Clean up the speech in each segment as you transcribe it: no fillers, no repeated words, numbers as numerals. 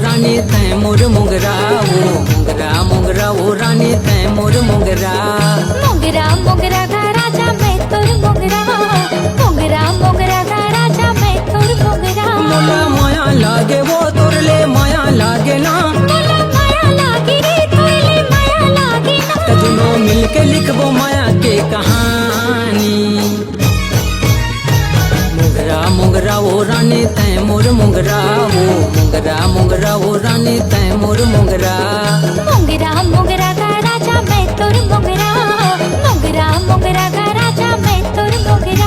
रानी तै मोर मोगरा वो मोगरा मोगरा वो रानी तै मोर मोगरा। मोगरा मोगरा का राजा मैं तोर मोगरा, मोगरा मोगरा का राजा मैं तोर मोगरा। मोला माया लागे वो तोरले माया लागे ना, मोला माया लागे रे तोरले माया लागे ना। तजुनो मिलके लिखबो माया के कहानी। मोगरा मोगरा वो रानी तै मोर मोगरा वो मोगरा मोगरा वो रानी तै मोर मोगरा। मोगरा मोगरा का राजा मैं तोर मोगरा, मोगरा मोगरा का राजा मैं तोर मोगरा।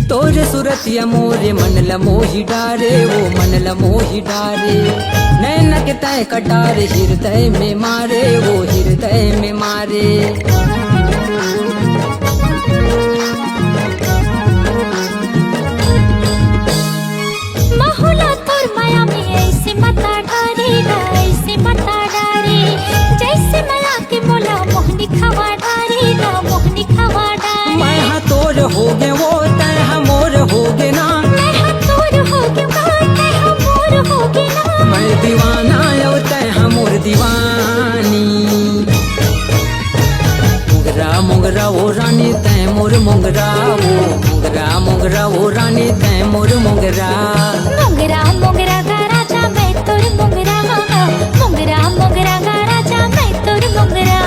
तोरे सुरतिया मोरे मन ल मोही डारे वो मन ल मोही डारे। नैन के तय कटारे हृदय में मारे वो हृदय में मारे। महुला तोर माया में ऐसे मता डारेगा, ऐसे मता डारे। जैसे माया के मोला मोहनी खवा डारेगा, मोहनी खवा डारे। मैं हाँ तोर हो गे वो तय हाँ मोर हो गे ना, मैं हाँ तोर हो गे तै हाँ मोर हो गे ना। मैं दीवाना और तय हाँ मोर दीवानी। मोगरा मोगरा वो रानी तय मोर मोगरा वो मोगरा मोगरा वो रानी तय मोर मोगरा। मोगरा मोगरा का राजा मैं तोर मोगरा, मोगरा मोगरा का राजा मैं तोर मोगरा।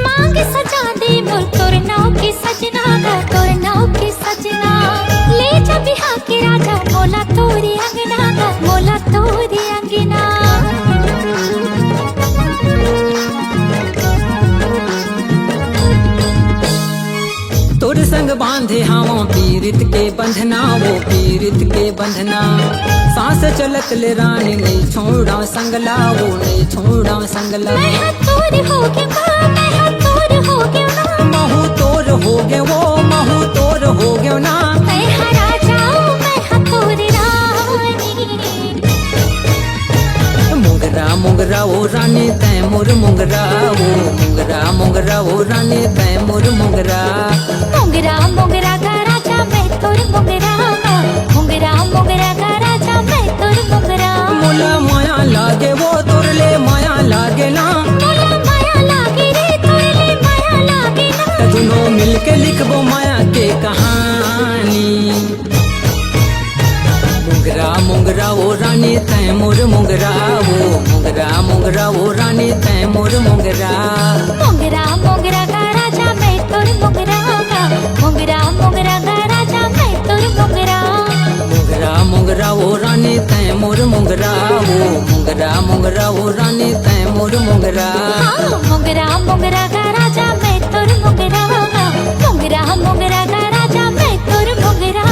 मांग सजा दे मोर तोर नाव के सजना का, तोर नाव के सजना। ले जा बिहा के राजा मोला तोरे अंगना का, मोला तोरे अंगना। तोर संग बांधे हावा पीरित के बंधना वो पीरित के बंधना। सांस चलत ले रानी नहीं छोड़ा संगला वो नहीं छोड़ा संगला। मैं हाँ तोर हो गे मैं हाँ तोर हो गे ना। महू तोर हो गे वो महू तोर हो गे ना। मैं हाँ राजा मैं हाँ तोर रानी। मोगरा मोगरा वो रानी तै मोर मोगरा वो मोगरा मोगरा वो रानी तै मोर मोगरा। मोगरा मोगरा का राजा मैं तोर मोगरा, मोगरा मोगरा का राजा मैं तोर मोगरा। मोला माया लागे वो तोरले माया लागे ना, मोला माया लागे रे तोरले माया लागे ना। तजुनो मिलके लिखबो माया के कहानी। मोगरा मोगरा वो रानी तै मोर मोगरा वो मोगरा मोगरा वो रानी तै मोर मोगरा। मोगरा मोगरा का राजा मैं तोर मोगरा, मोगरा मोगरा का राजा मैं तोर मोगरा। मोगरा मोगरा वो रानी तै मोर मोगरा वो मोगरा मोगरा वो रानी तै मोर मोगरा। हाँ मोगरा मोगरा का राजा मैं तोर मोगरा, मोगरा मोगरा का राजा मैं तोर मोगरा।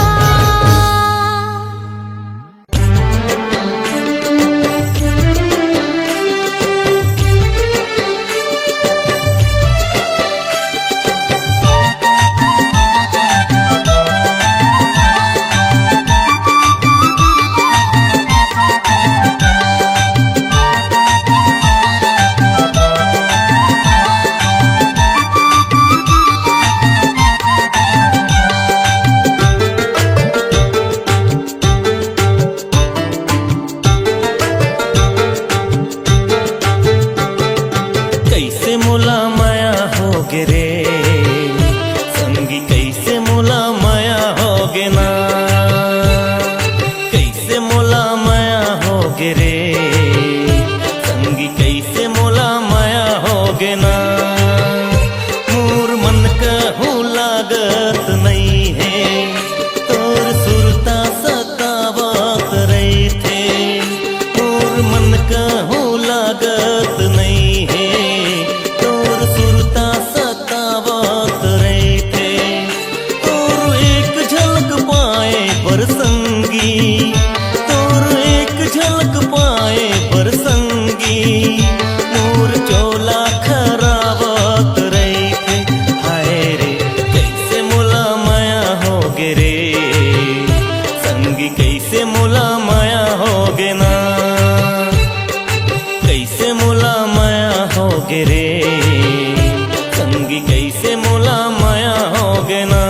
मोला माया होगे ना।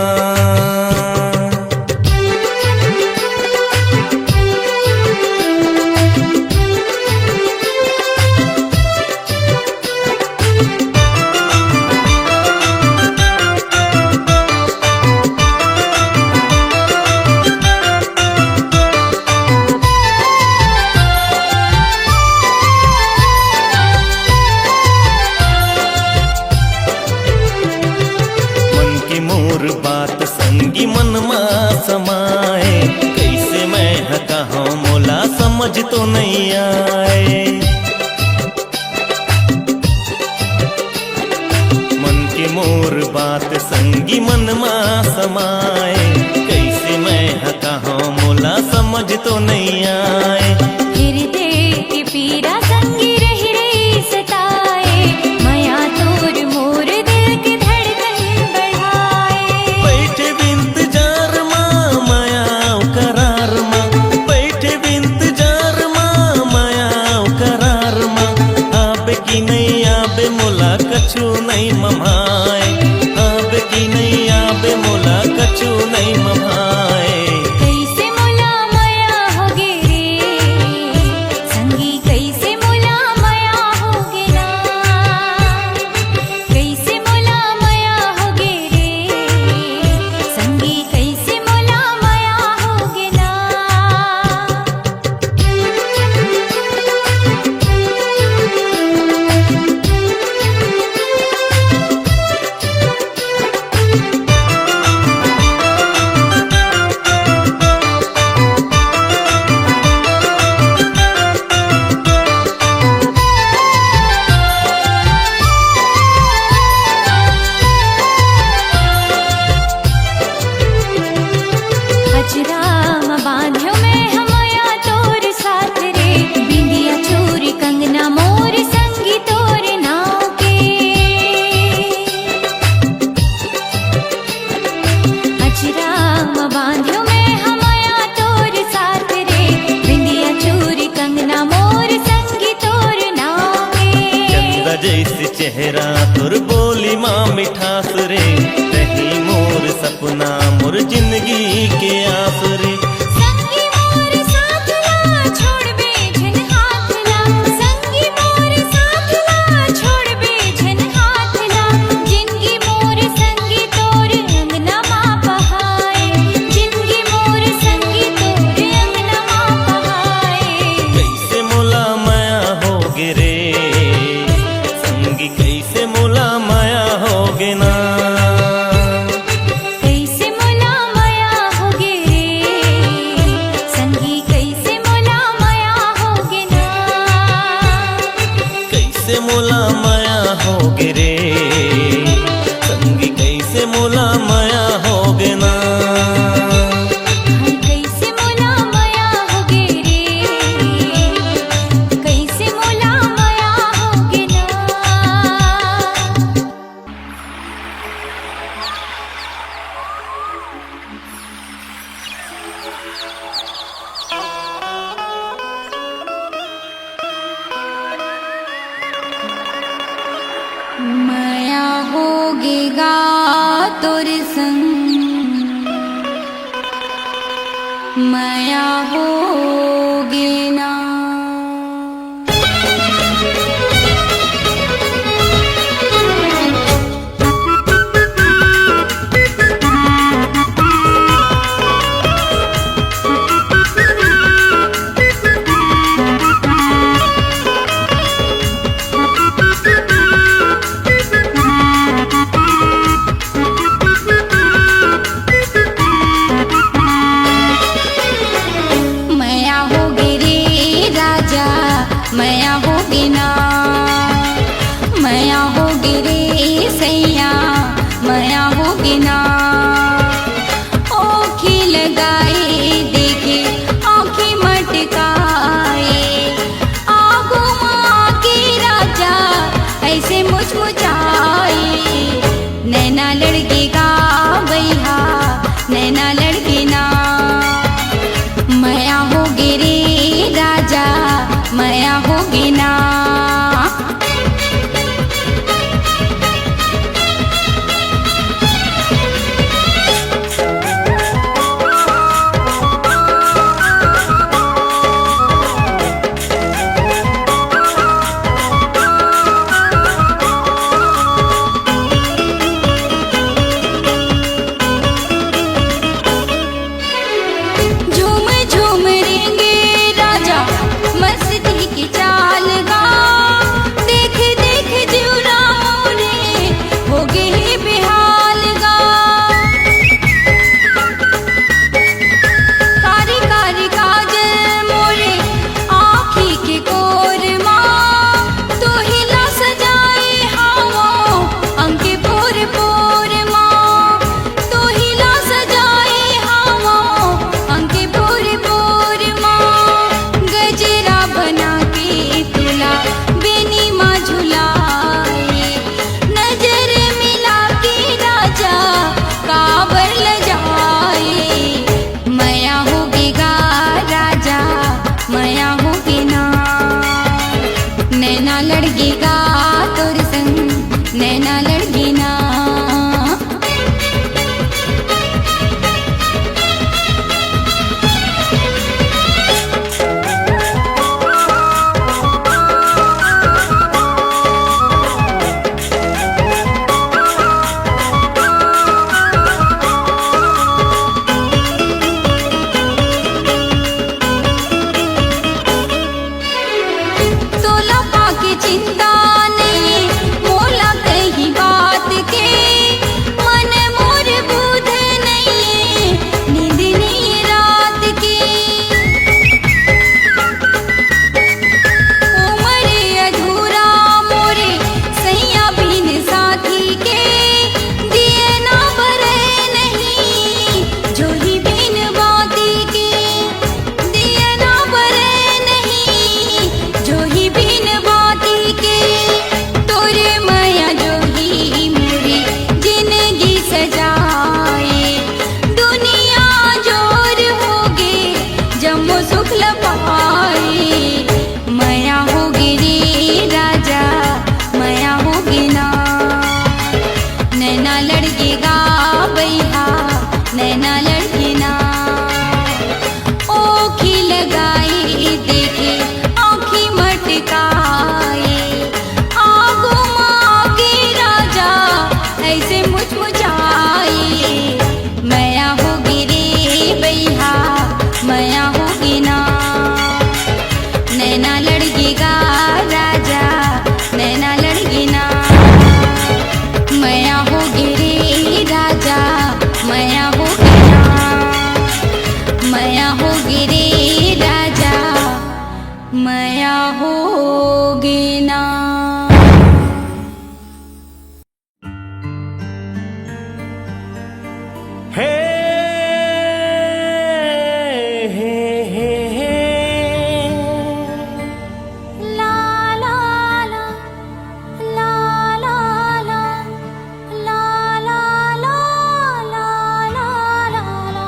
मोर बात संगी मन मा समाए, कैसे मैं कहा मोला समझ तो नहीं आए। मन के मोर बात संगी मन मा समाए, कैसे मैं कहा मोला समझ तो नहीं आए। हृदय की पीड़ा संगी रही रही सताए, माया तोर मोर दिल की धड़कन बढ़ाए। बैठे इंतजार माँ माया करार माँ, बैठे इंतजार माँ माया करार माँ। आबे की नहीं आबे मोला कछु नहीं ममाए, आबे की नहीं आबे मोला कछु नहीं ममाए। कैसे मोला माया होगे रे संगी, कैसे मोला माया होगे ना। कैसे मोला माया होगे रे संगी, कैसे मोला माया होगे ना। अजराम बांध्यो में हमया तोर साथ रे, बिंदिया चूरी कंगना मोर संगी तोर नाव के। अजराम बांध्यो में हमया तोर साथ रे, बिंदिया चूरी कंगना मोर संगी तोर नाव के। चंदा जैसे चेहरा तोर बोली माँ मिठास रे, रही मोर सपना मोर जिंदगी के आस रे। संगी मोर साथ ला छोड़ बेझन हाथ ला, संगी मोर साथ ला छोड़ बेझन हाथ ला। जिंदगी मोर संगी तोर अंगना माँ बहाए, जिंदगी मोर संगी तोर अंगना माँ बहाए। कैसे मोला माया होगे रे संगी, कैसे मोला माया होगे ना। कैसे मोला माया होगे रे संगी, कैसे मोला माया होगे ना। कैसे मोला माया होगे रे संगी, कैसे मोला माया होगे ना। कैसे मोला माया होगे रे कैसे मोला माया होगे ना। माया होगेगा तोर संग, माया होगे ना। माया होगे रे राजा, माया होगे ना। माया होगे रे सैया, माया होगे ना। ओखी लगाए देखे आँखें मटकाए, आगो माँ के राजा ऐसे मुचमुचाए। नैना लड़केगा भैया, नैना लड़के ना। माया होगे रे राजा, माया होगे ना। लड़केगा बैहा नैना लड़की ना ओखी लगाई देखे आँखी मटकाए आगो मागे राजा ऐसे मुचमुचाए मैया होगी रे बैहा मैया होगी ना नैना लड़केगा राजा नैना लड़की ना मैया होगी रे राजा मैया होगी ना मैया होगी रे राजा मैया होगी ना। हे ला ला ला ला ला ला ला ला ला ला ला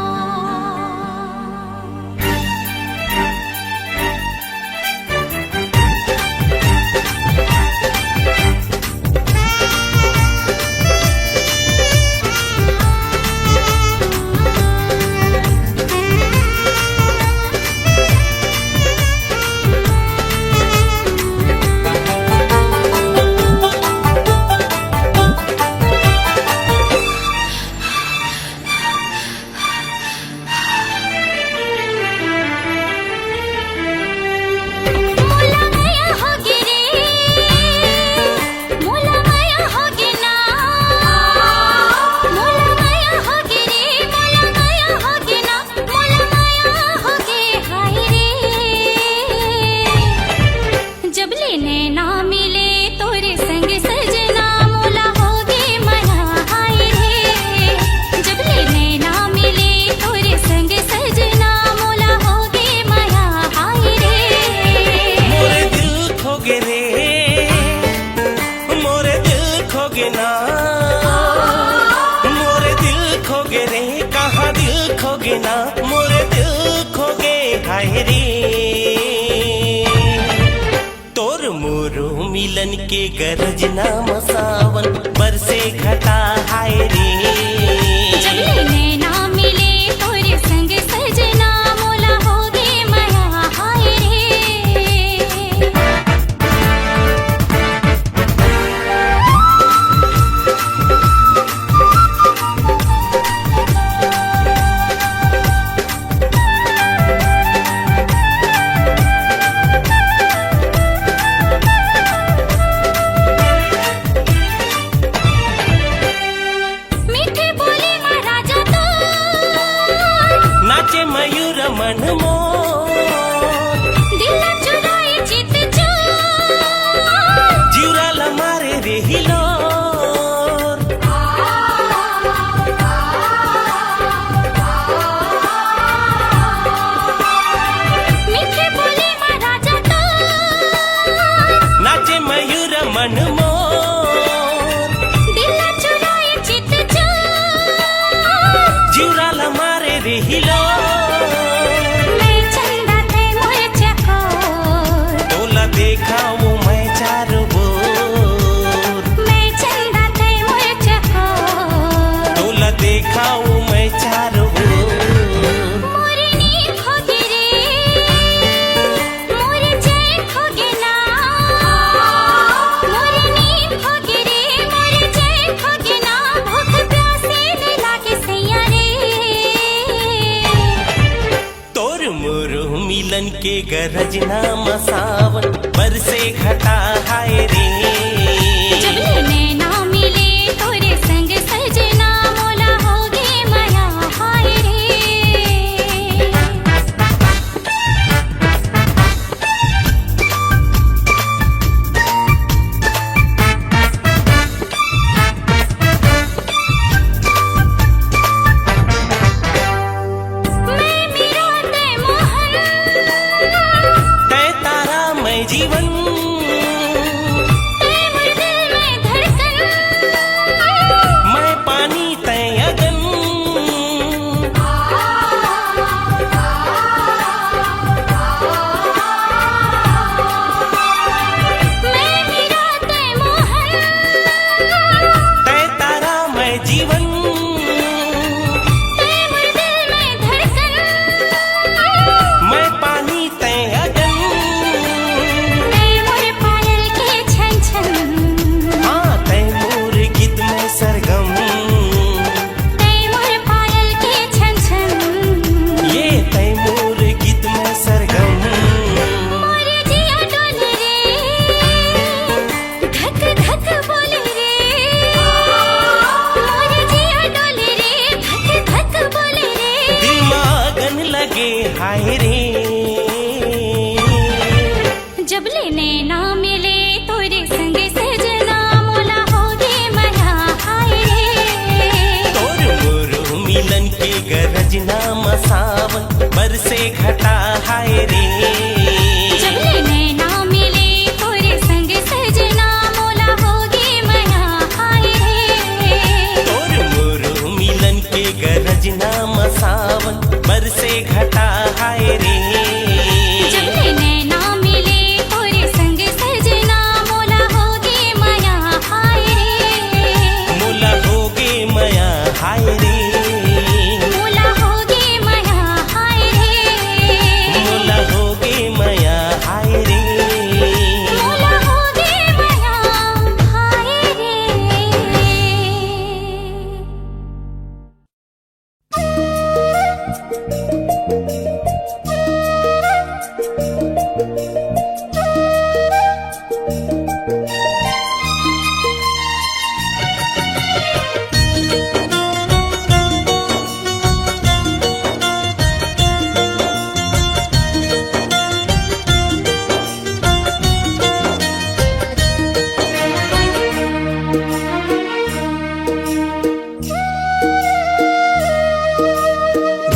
मोला मैया होगी रे मोला मैया होगी ना मोला मैया होगी रे मोला मैया होगी ना मोला मैया होगी हाय रे जब लेने ना मिले तोरे संग सजना मोला होगी मैया हाय रे जब लेने ना मिले तोरे संग सजना मोला होगी मैया हाय रे मोरे दिल खोगे रे मोरे दिल खोगे ना मोरे दिल खोगे रे कहाँ दिल खोगे ना मोरे दिल खोगे हाय रे तोर मोरो मिलन के गरजना मसावन बरसे घटा हाय रे जब लेने ना मिले तोरे संग सजना मोला होगी मैया हाय रे मीठे बोले महाराजा तो नाचे मयूर मन मोर दिल चुराए चित चोर जिउरा लमारे रे हिलोर मीठे बोले महाराजा तो नाचे मयूर मन मोर दिल चुराए चित चोर जिउरा लमारे रे हिलोर मैं चंदा ते मोर चकोर तोला देखाऊं मैं चारों ओर मैं चंदा ते मोर चकोर तोला देखाऊं मैं चारों ओर मोरे नींद होगी रे मोरे चैन होगी ना मोरे नींद होगी रे मोरे चैन होगी ना भूख प्यासे नहीं लागे सैया रे तोर मोरो मिलन के गरजना मसावन बरसे घटा हाय रे जब लेने ना मिले तोरे संग सजना मोला होगी मैया हाय रे मैं मीरा ते मोहन तय तारा मैं जीवन हाय रे। जब ले नैना मिले तोरे संग सजना मोला होगे मया हाय रे। तोर मोर मिलन के गरज नाम सावन बरसे घटा हाय रे। जब ले नैना मिले तोरे संग सजना मोला होगे मया हाय रे। तोर मोर मिलन के गरज नाम सावन बरसे घटा हाय रे। जब ले नैना मिले तोरे संग सजना मोला होगे मया हाय रे। मोला होगे मया हाय रे। मोला होगे मया हाय रे। मोला होगे मया हाय रे। मोला होगे मया हाय रे।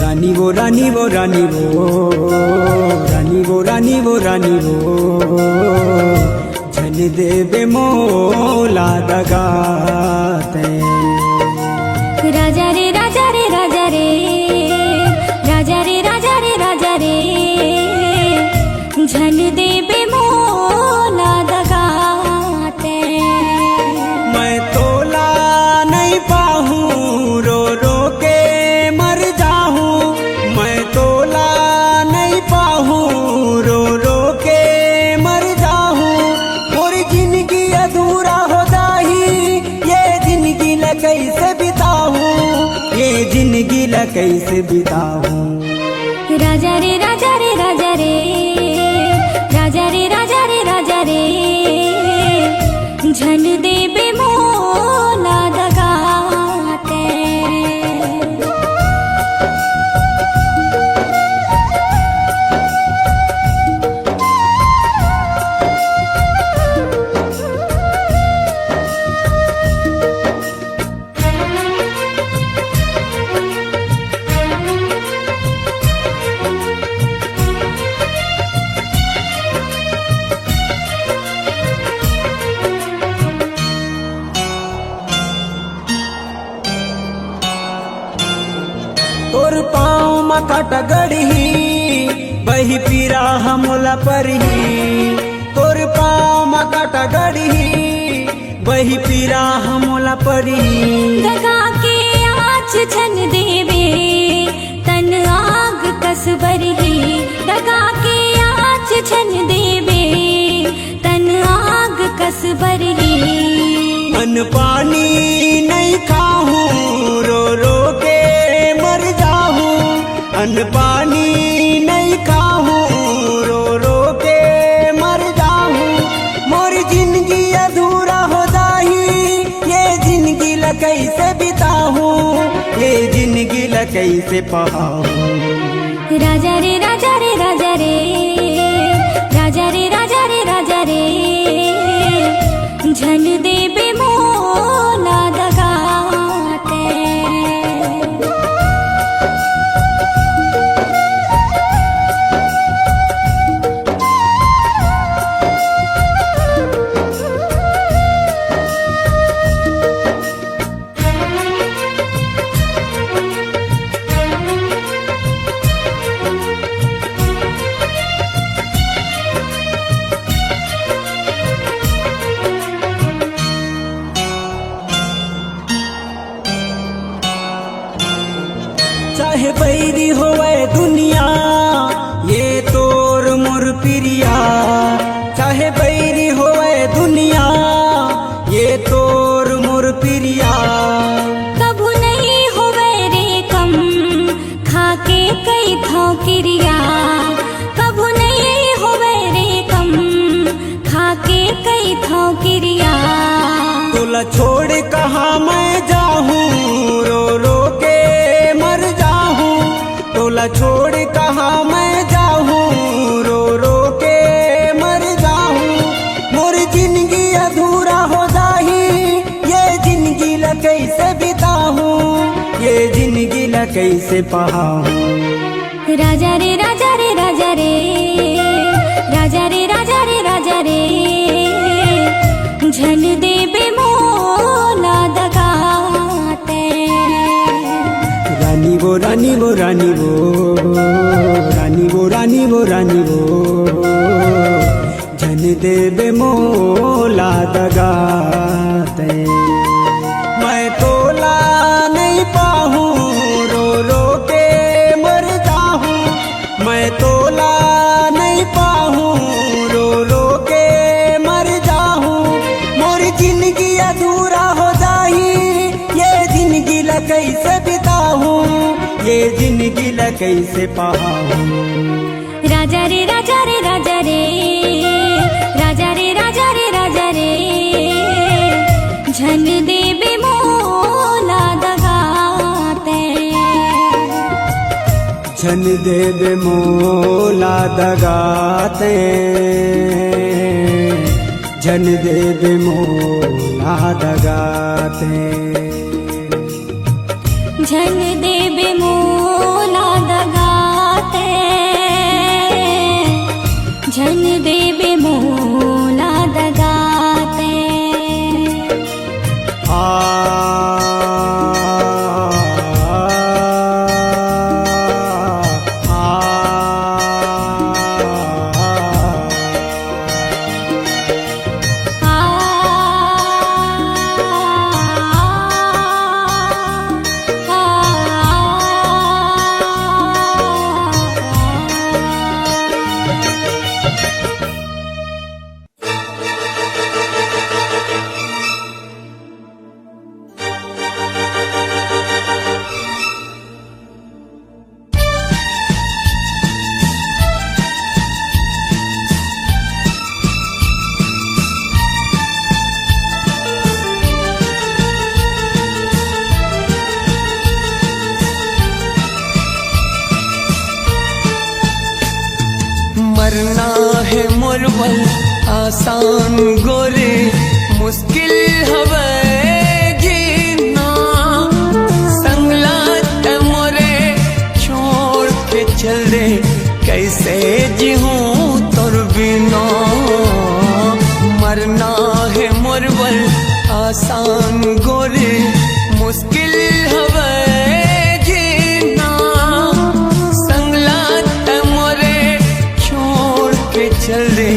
रानी वो रानी वो रानी वो रानी वो रानी वो रानी वो झन देवे मोला दगाते। राजा रे राजा रे राजा रे राजा रे राजा रे राजा रे झन देबे मोला दगाते। मैं तोला नहीं पाहूँ रो रो के मर जाहूँ। मैं तोला नहीं पाहूँ रो रो के मर जाहूँ। और जिंदगी अधूरा हो जाही ये जिंदगी ल कैसे बिताऊँ। ये जिंदगी ल कैसे बिताऊँ। राजा रे राजा रे राजा रे राजा रे राजा रे राजा रे झन देबे मोला दगाते। तोर पाँव में काटा गढ़ी बही पीरा हमला परही। तोर पाँव में काटा गढ़ी बही पीरा हमला परही। दगा के आँच झन देबे तन आग कसबरही। दगा के आँच झन देबे तन आग कसबरही। अन्न पानी नहीं खाहूँ रो रो के मर जाहूँ। अन्न पानी नहीं खाहूँ रो रो के मर जाहूँ। मोर जिंदगी अधूरा हो जाही ये जिंदगी ल कैसे बिताहूँ। ये जिंदगी ल कैसे पाहूँ। राजा रे राजा रे राजा रे राजा रे राजा रे राजा रे झन देबे मोला दगाते। चाहे बैरी होवे दुनिया ये तोर मोर प्रिया। चाहे बैरी होवे दुनिया ये तोर मोर प्रिया। कभू नहीं होवे रे कम खाके कई थाव क्रिया। कभू नहीं होवे रे कम खाके कई थाव क्रिया। तोला छोड़ कहाँ मैं जाहूँ रो रो के मर जाहूँ। तोला छोड़ कहाँ मैं ये जिंदगी ला कैसे पाऊं। राजा रे राजा रे राजा रे राजा रे राजा रे राजा रे झन देबे मोला दगाते। रानी वो रानी वो रानी वो रानी वो रानी वो रानी वो झन देबे मोला दगाते। मैं तोला नहीं पाहूँ रो रो के मर जाऊँ। मैं तोला नहीं पाहूँ रो रो के मर जाऊँ। मोर जिंदगी अधूरा हो जाही ये जिंदगी ला कैसे बिताऊँ। ये जिंदगी ला कैसे पाऊँ। राजा रे राजा रे राजा रे राजा रे राजा रे राजा रे झन देबे मोला दगाते। झन देबे मोला दगाते। झन देबे मोला दगाते। झन देबे मोला दगाते। झन देबे मोला दगाते। आ मरना है मोरवल आसान गोरे मुश्किल हवे जीना। संगलात मोरे छोड़ के चल दे कैसे जीऊं तोर बिना। मरना है मोरवल आसान गोरे मुश्किल हवे जीना। संगलात मोरे छोड़ के चल दे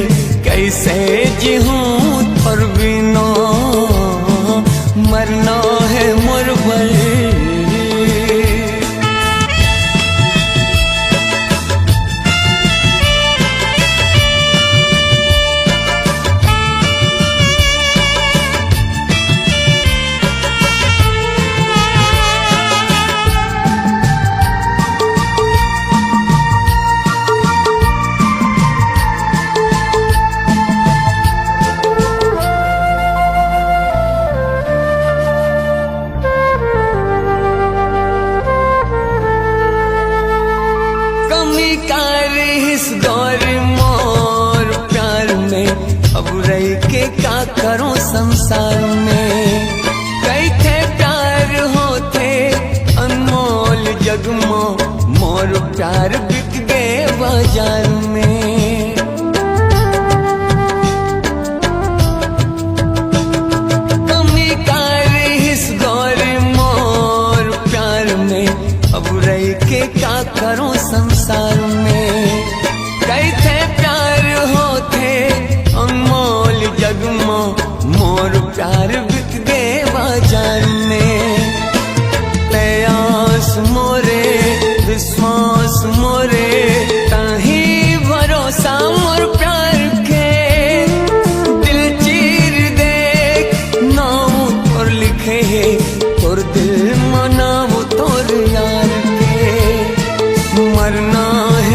कैसे जीऊं तोर बिना। मरना है मोरवल। कमी कर इस दौर मोर प्यार में अब रह के का करूं संसार में। कई थे प्यार होते अनमोल जग में मोर प्यार बिक गए बाजार में। कमी कर इस दौर मोर प्यार में अब रह के का करूं संसार में। कई थे प्यार होते अनमोल जग में मोर प्यार बिक गए बाजार में। प्रयास मोरे विश्वास मोरे ताही भरोसा मोर प्यार के। दिल चीर देख नाम तोर लिखे है तोर दिल मनाव तोर यार के। मरना है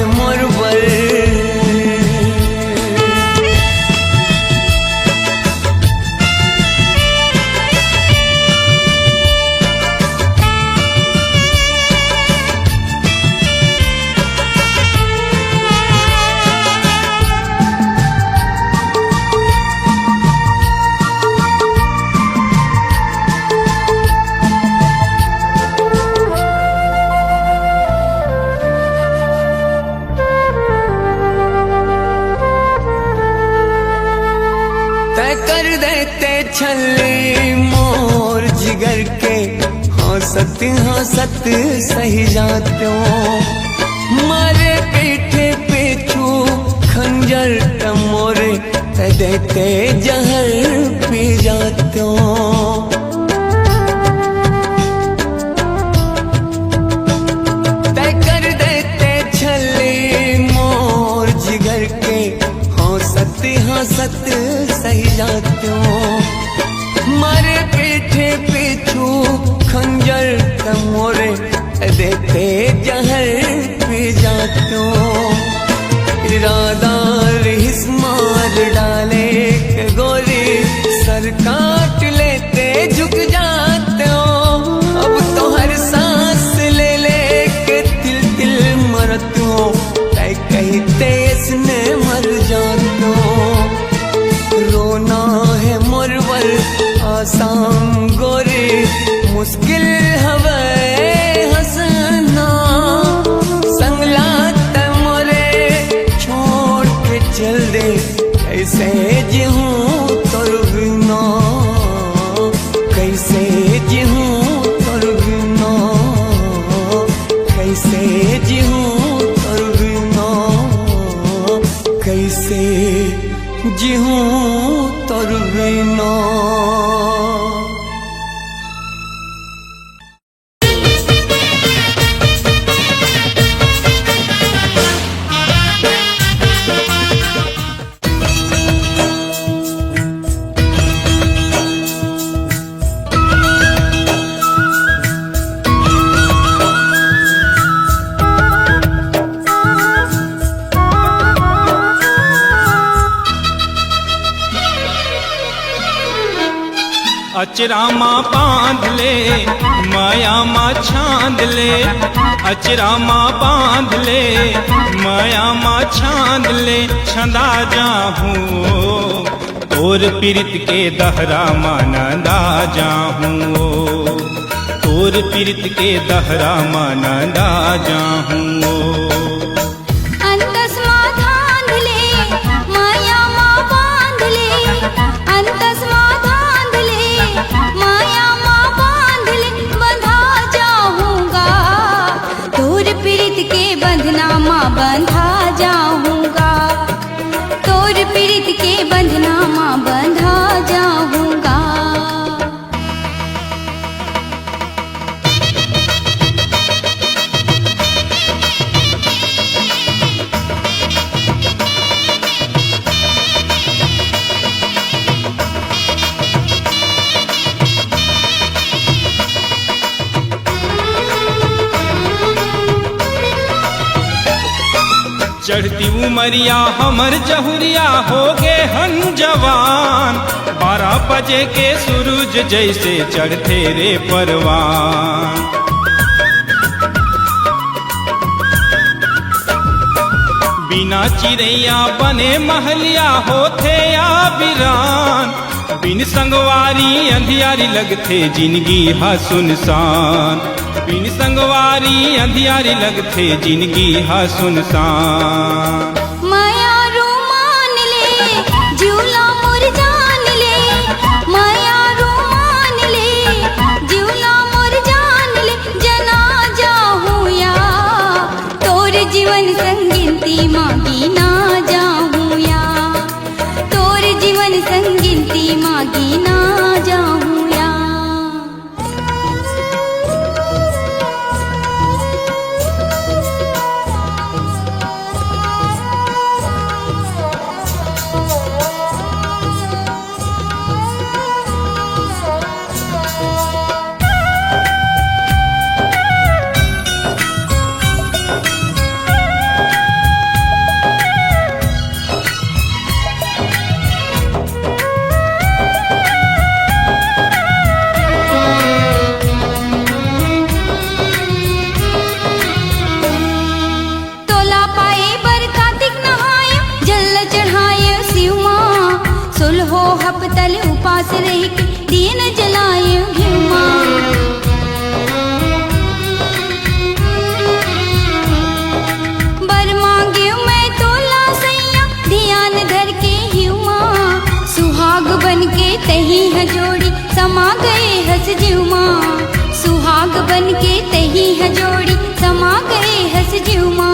छले मोर जिगर के हंसत हंसत सही जातो मारे पीठे पे छू खंजर तमोरे देते जहर पी जातो तय कर देते छले मोर जिगर के हंसत हंसत सही जातो मारे पीठे पिछू खंजर तमोरे देते जहर पी जातो इरादा रिस मार डाले के गोरी सर काट लेते झुक जाते हो अब तो हर सांस ले ले के तिल तिल मरतो तय कहते इसने मर जातो रोना है मुरवल आसान गोरी मुश्किल हवे हंसना संगलात मोरे छोड़ के चल दे कैसे जीऊं तोर बिना कैसे जीऊं तोर बिना कैसे जीऊं तोर बिना कैसे जीऊं तोर बिना अचरा माँ बांध ले माया माँ छांद ले अचरा माँ बांध ले माया माँ छांद ले छंदा जाहूँ तोर पीरित के दहरा मानंदा जाहूँ तोर पीरित के दहरा मानंदा जाहूँ बंधना माँ बंधा जाऊंगा तोर पीड़ित के बंधना माँ बंधा जाऊंगा चढ़ती उमरिया हमर जहुरिया हो गे हन जवान 12 बजे के सूरज जैसे चढ़ते रे परवान बिना चिड़ैया बने महलिया होते या वीरान बिन संगवारी अंधियारी लगते जिंदगी हा सुनसान बिन संगवारी अंधियारी लगते जिंदगी हा सुनसान माया रो मान ले झूला मोर जान ले माया रो मान ले झूला मोर जान ले जना जाहूँ या तोर जीवन संगिनती मांगी ना जाहूँ या तोर जीवन संगिनती मांगी ना जाहूँ या हपतल उपास रह के दीन जलाए घिमा बर मांगे मैं तोला सैया ध्यान धर के हिमा सुहाग बन के तही है भाग बन के तही है जोड़ी समा गए हंस जीवमा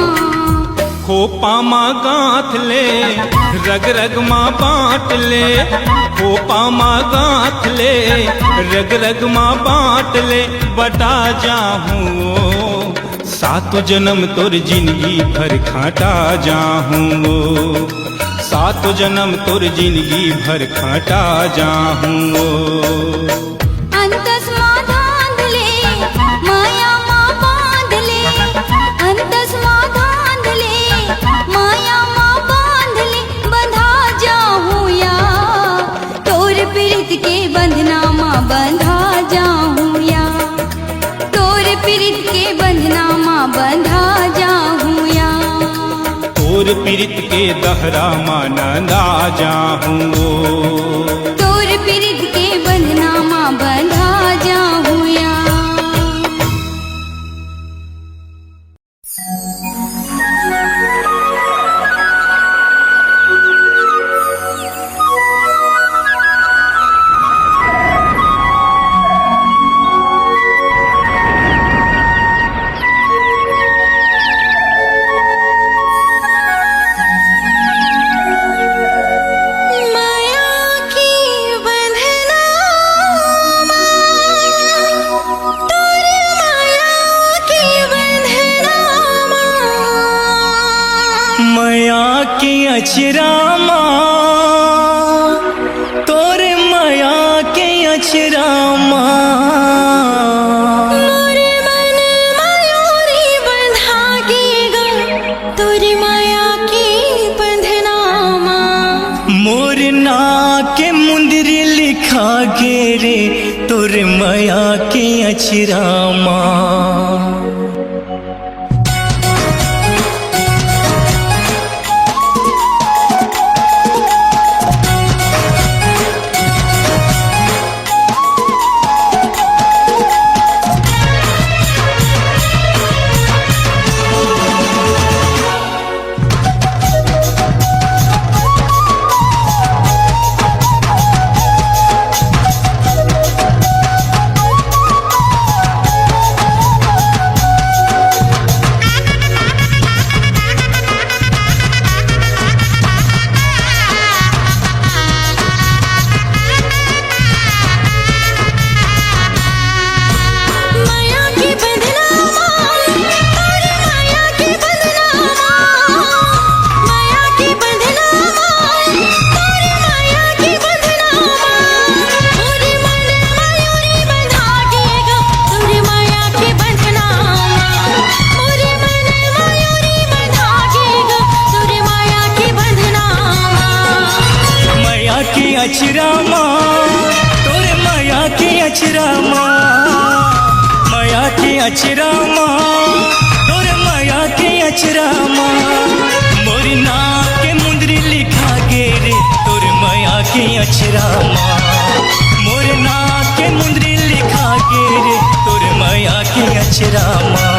खोपा माँ गाँथ ले रग रग माँ बाँट ले खोपा माँ गाँथ ले रग रग माँ बाँट ले बटा जाहूँ सात जन्म तोर जिंदगी भर खाटा जाहूँ सात जन्म तोर जिंदगी भर खाटा जाहूँ अंतस माँ धांध ले माया माँ बांध ले अंतस माँ धांध ले माया माँ बांध ले बंधा जाऊँ या तोर पीड़ित के बंधना माँ बंधा जाऊँ या तोर पीड़ित के बंधना माँ बंधा जाऊँ या तोर पीड़ित के दहरा माँ नंदा जाहूँ तोर पीड़ित के बंधना माँ बंधा जाऊँ या माया की बंधना तोर माया की बंधना माया की अचरा माँ तोरे माया के अचरा माँ मोर मन मयूरी बंधा के गा तोर माया की बंधना मोर ना के मुंदरी लिखा गे रे तोरे माया के अचरा माँ माया की बंधना तोर माया की बंधना माया की बंधना तोर माया की बंधना मोर मन मयूरी बंधा के गा तोर माया की बंधना मोर मन मयूरी बंधा के गा तोर माया की बंधना माया की अचरा माँ तोरे माया की अचरा माँ माया की अचरा माँ तोरे माया की अचरा माँ मोरी ना के मुंदरी लिखा गे रे तोरे माया की अचरा माँ मोरे ना के मुंदरी लिखा गे रे तोरे माया की अचरा माँ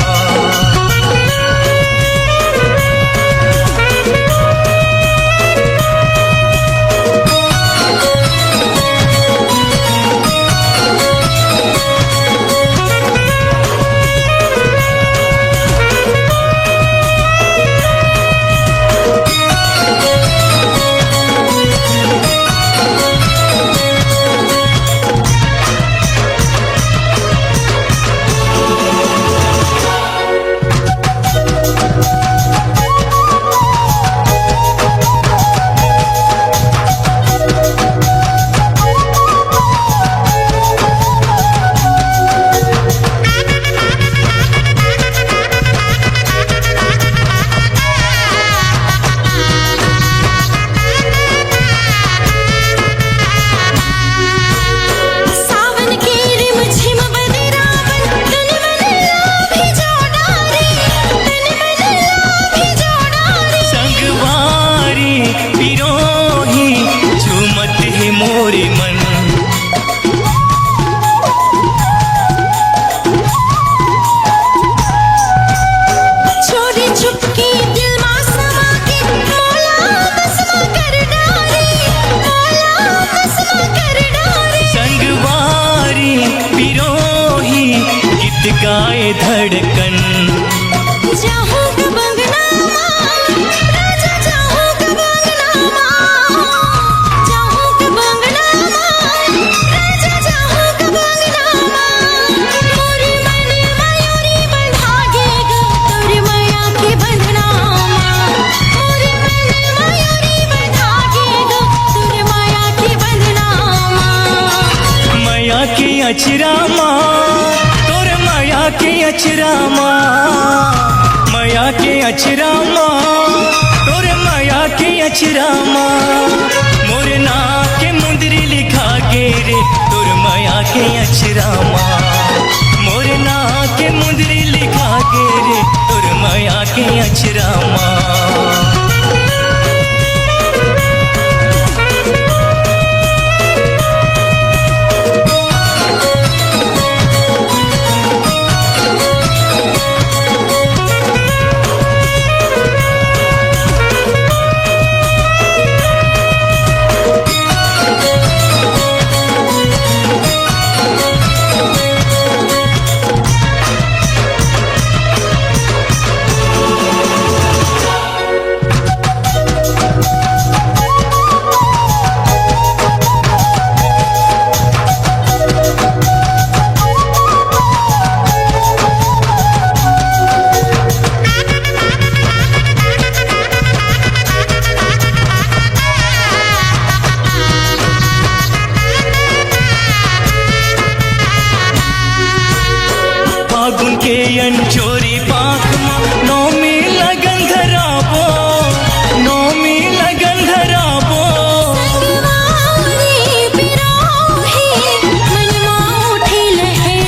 जाए धड़कन। जाऊं कब अंगना माँ, राजा जाऊं कब अंगना माँ, जाऊं कब अंगना माँ, राजा जाऊं कब अंगना माँ। मोर मन मयूरी बंधागेगा तोर माया के बंधना माँ, मोर मन मयूरी बंधागेगा तोर माया के बंधना माँ। माया के अचरा माँ, तोर माया के अचरा माँ, माया के अचरा माँ, तोर माया के अचरा माँ। मोर ना के मुंदरी लिखा गे रे तोर माया के अचरा माँ, मोर ना के मुंदरी लिखा गे रे तोर माया के अचरा माँ। फागुन के अंचोरी पाख माँ, नौमी लगन धराबो, नौमी लगन धराबो। संगवारी बिरोही मनवा उठी लहर,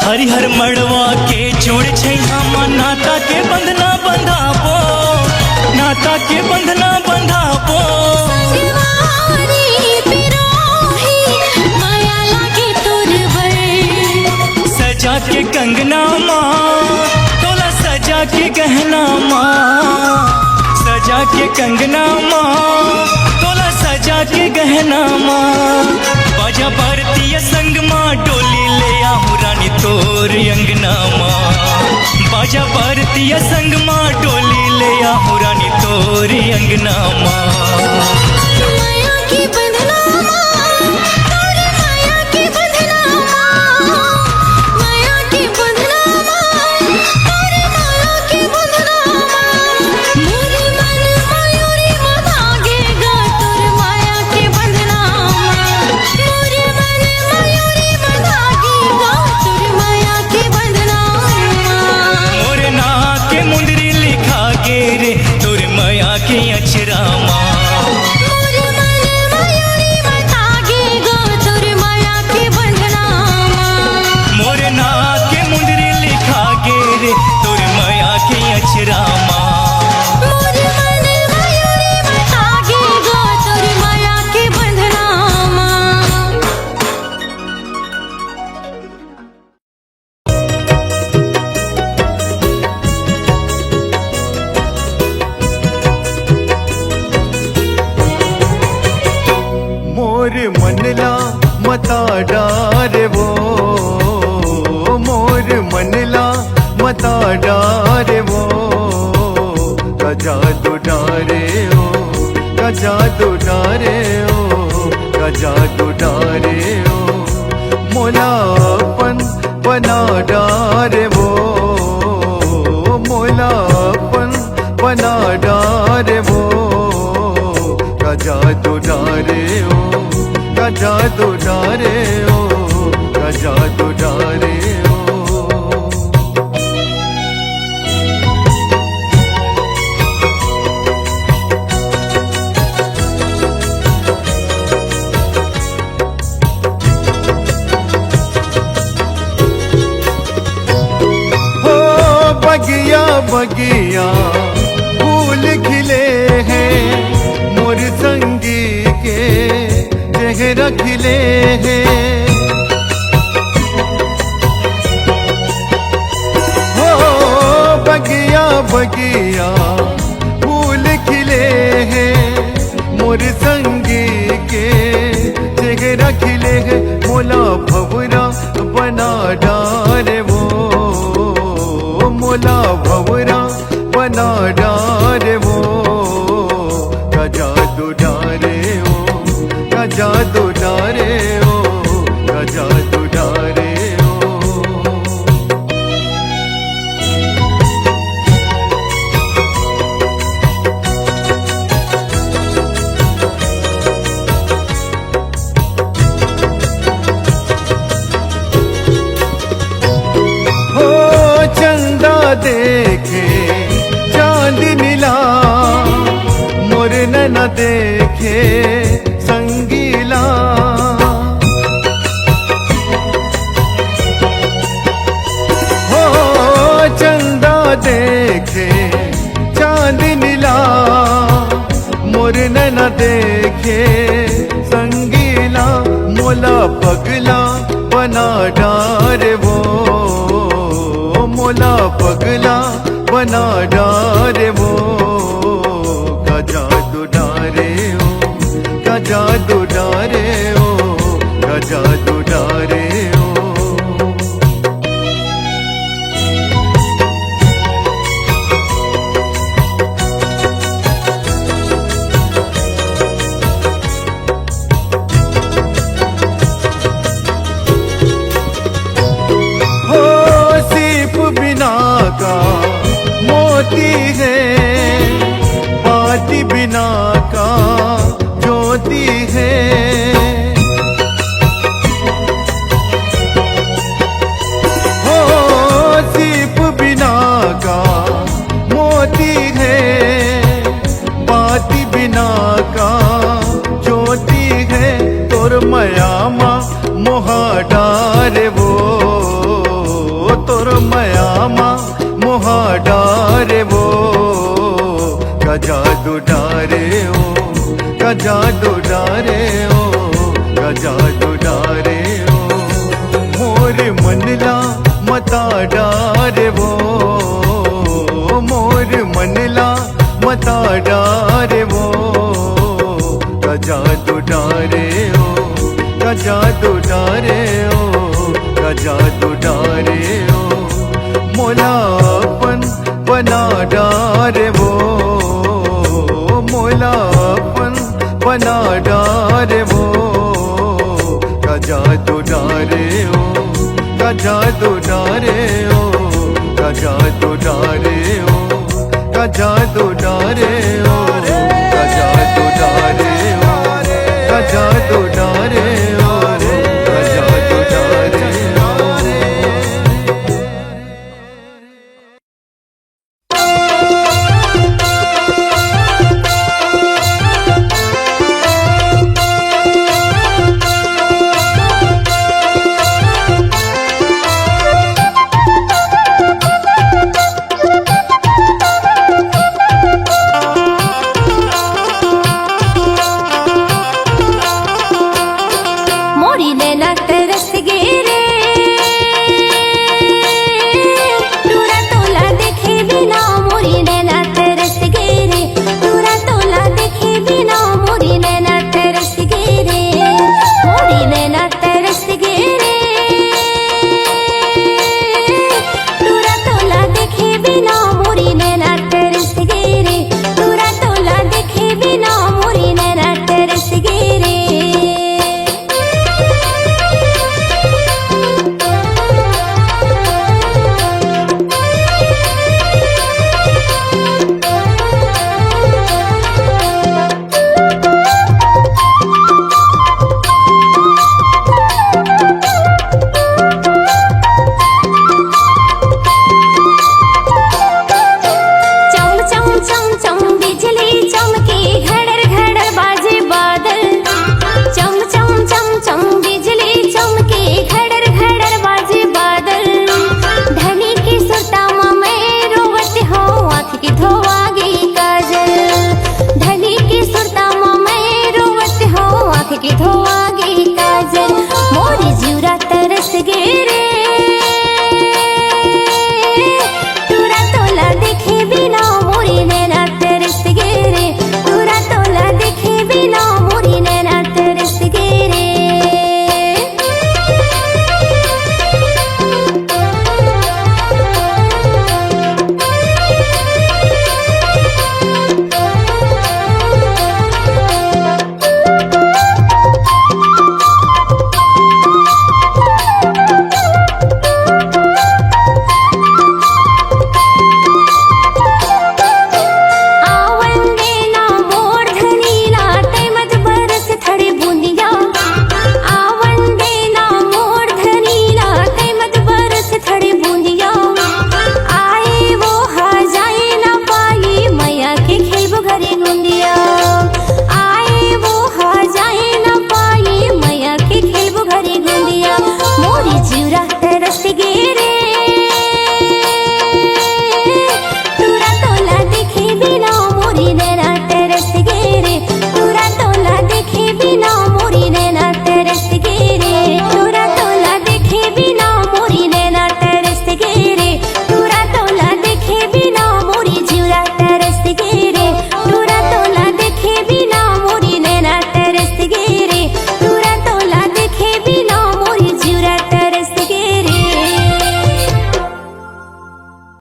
हरिहर मड़वा के जोड़ छैहा माँ, नाता के बंधना बंधाबो, नाता के बंधना बंधाबो। संगवारी बिरोही माया लागे तोर बर, सजा के कंगना माँ, तोला सजा के गहना माँ, सजा के कंगना माँ, तोला सजा के गहना माँ। बाजा भारतीय संग माँ, डोली ले आहू रानी तोर अंगना माँ, बाजा भारतीय संग माँ, डोली ले आहू रानी तोर अंगना माँ। माया की बंधना माँ, तोर माया की बंधना माँ, माया की बंधना माँ, तोर माया की बंधना माँ। मोर मन मयूरी बंधागेगा तोर माया की बंधना माँ, मोर मन मयूरी बंधागेगा तोर माया की बंधना माँ। मोर ना के मुंदरी लिखा गे रे तोर माया के अचरा माँ। मोर मन मयूरी बंधागेगा तोर माया की बंधना माँ, मोर ना के मुंदरी लिखा गे रे तोर माया के अचरा माँ। मोर मन मयूरी बंधागेगा तोर माया की बंधना माँ। मोर मनला मता डारे वो, मोर मनला मता डारे वो। गजा दो डारे ओ, गजा दो डारे ओ, गजा दो डारे ओ। मोलापन बना डारे वो, मोलापन बना डारे वो। गजा दो डारे ओ, गजा दो डारे ओ, गजा दो डारे ओ। हो बगिया बगिया फूल खिले हैं, मोर संगी के चेहरा खिले हैं। हो बगिया बगिया फूल खिले हैं, मोर संगी है मोला भवरा बना डारे वो, मोला भवरा बना डारे वो, का जादू डारे ओ, का जादू डारे ओ, का जादू डारे ओ। हो चंदा देखे चांद नीला, मोर न देखे संगीला। हो चंदा देखे चांद नीला, मोर न देखे संगीला। मोला पगला बना डारे वो, मोला पगला बना डारे वो, का जादू डारे ओ, का जादू डारे ओ, का जादू डारे ओ। हो सीप बिना का मोती है, बाती बिना का ज्योति है। हो सीप बिना का मोती है, बाती बिना का ज्योति है। तोर मयामा मोहा डारे वो, तोर मयामा मोहा डारे वो, का जादू डारे ओ, का जादू डारे ओ, का जादू डारे ओ। मोर मनला मता डारे वो, मोर मनला मता डारे वो, का जादू डारे ओ, का जादू डारे ओ, का जादू डारे ओ। मोलापन बना डारे वो, मोलापन बना डारे वो, का जादू डारे ओ, का जादू डारे ओ, का जादू डारे ओ, का जादू डारे ओ, का जादू डारे ओ, का